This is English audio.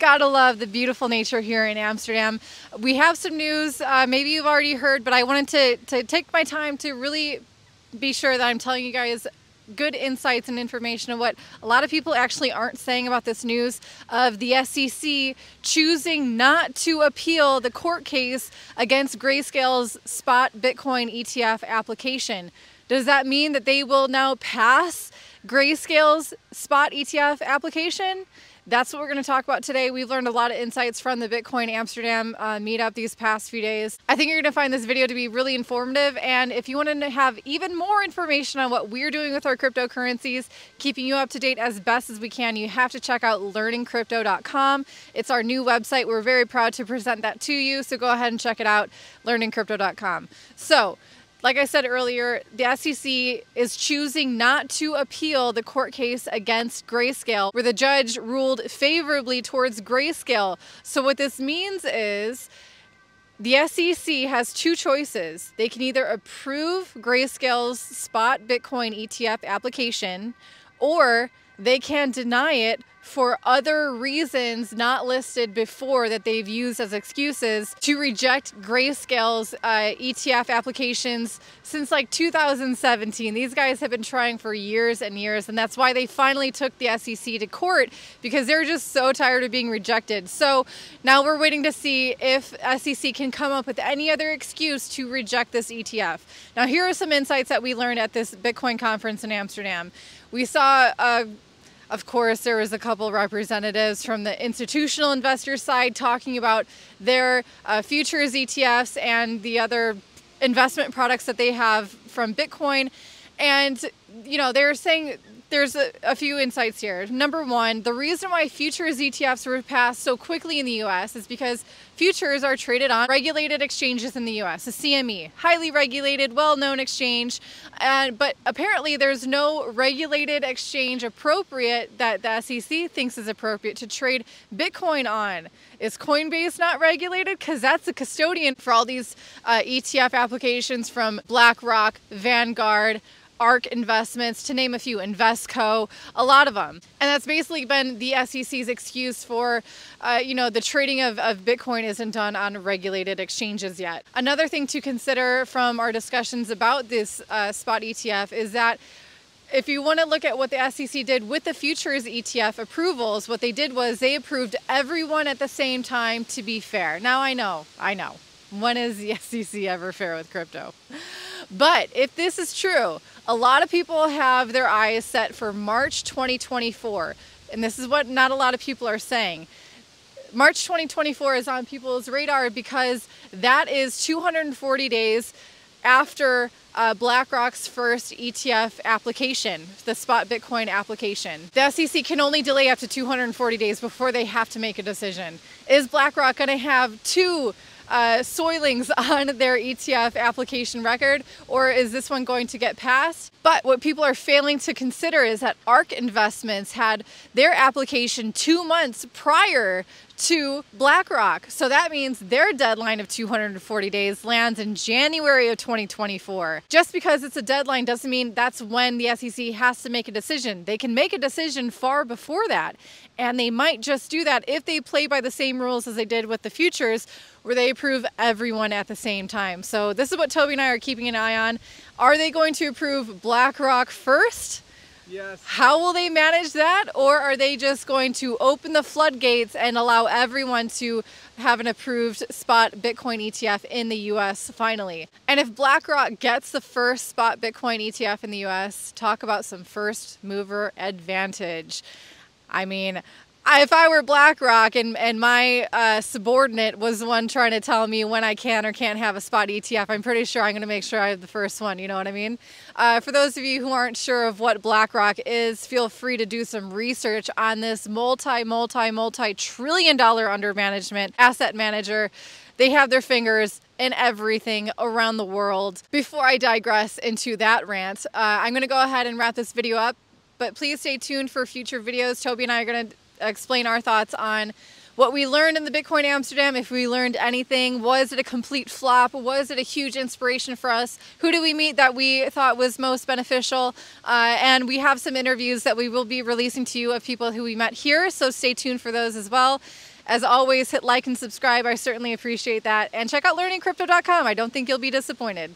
Gotta love the beautiful nature here in Amsterdam. We have some news, maybe you've already heard, but I wanted to take my time to really be sure that I'm telling you guys good insights and information of what a lot of people actually aren't saying about this news of the SEC choosing not to appeal the court case against Grayscale's spot Bitcoin ETF application. Does that mean that they will now pass Grayscale's spot ETF application? That's what we're going to talk about today. We've learned a lot of insights from the Bitcoin Amsterdam meetup these past few days. I think you're going to find this video to be really informative, and if you want to have even more information on what we're doing with our cryptocurrencies, keeping you up to date as best as we can, you have to check out learningcrypto.com. It's our new website. We're very proud to present that to you, so go ahead and check it out, learningcrypto.com. So, like I said earlier, the SEC is choosing not to appeal the court case against Grayscale, where the judge ruled favorably towards Grayscale. So what this means is the SEC has two choices. They can either approve Grayscale's spot Bitcoin ETF application, or they can deny it for other reasons not listed before that they've used as excuses to reject Grayscale's ETF applications since like 2017. These guys have been trying for years and years, and that's why they finally took the SEC to court, because they're just so tired of being rejected. So now we're waiting to see if SEC can come up with any other excuse to reject this ETF. Now here are some insights that we learned at this Bitcoin conference in Amsterdam. We saw of course, there was a couple representatives from the institutional investor side talking about their futures ETFs and the other investment products that they have from Bitcoin. And, you know, they're saying there's a few insights here. Number one, the reason why futures ETFs were passed so quickly in the US is because futures are traded on regulated exchanges in the US, the CME, highly regulated, well-known exchange, but apparently there's no regulated exchange appropriate that the SEC thinks is appropriate to trade Bitcoin on. Is Coinbase not regulated? Because that's the custodian for all these ETF applications from BlackRock, Vanguard, ARK Investments, to name a few, Investco, a lot of them. And that's basically been the SEC's excuse for, you know, the trading of Bitcoin isn't done on regulated exchanges yet. Another thing to consider from our discussions about this spot ETF is that if you want to look at what the SEC did with the futures ETF approvals, what they did was they approved everyone at the same time to be fair. Now I know. When is the SEC ever fair with crypto? But if this is true, a lot of people have their eyes set for March 2024. And this is what not a lot of people are saying. March 2024 is on people's radar because that is 240 days after BlackRock's first ETF application, the spot Bitcoin application. The SEC can only delay up to 240 days before they have to make a decision. Is BlackRock going to have two soilings on their ETF application record, or is this one going to get passed? But what people are failing to consider is that ARK Investments had their application 2 months prior to BlackRock. So that means their deadline of 240 days lands in January of 2024. Just because it's a deadline doesn't mean that's when the SEC has to make a decision. They can make a decision far before that. And they might just do that if they play by the same rules as they did with the futures, where they approve everyone at the same time. So this is what Toby and I are keeping an eye on. Are they going to approve BlackRock first? Yes. How will they manage that? Or are they just going to open the floodgates and allow everyone to have an approved spot Bitcoin ETF in the US finally? And if BlackRock gets the first spot Bitcoin ETF in the US, talk about some first mover advantage. I mean, if I were BlackRock and my subordinate was the one trying to tell me when I can or can't have a spot ETF, I'm pretty sure I'm going to make sure I have the first one, you know what I mean? For those of you who aren't sure of what BlackRock is, feel free to do some research on this multi-trillion dollar under management asset manager. They have their fingers in everything around the world. Before I digress into that rant, I'm going to go ahead and wrap this video up, but please stay tuned for future videos. Toby and I are going to explain our thoughts on what we learned in the Bitcoin Amsterdam, if we learned anything. Was it a complete flop? Was it a huge inspiration for us? Who did we meet that we thought was most beneficial? And we have some interviews that we will be releasing to you of people who we met here, so stay tuned for those as well. As always, hit like and subscribe. I certainly appreciate that. And check out learningcrypto.com. I don't think you'll be disappointed.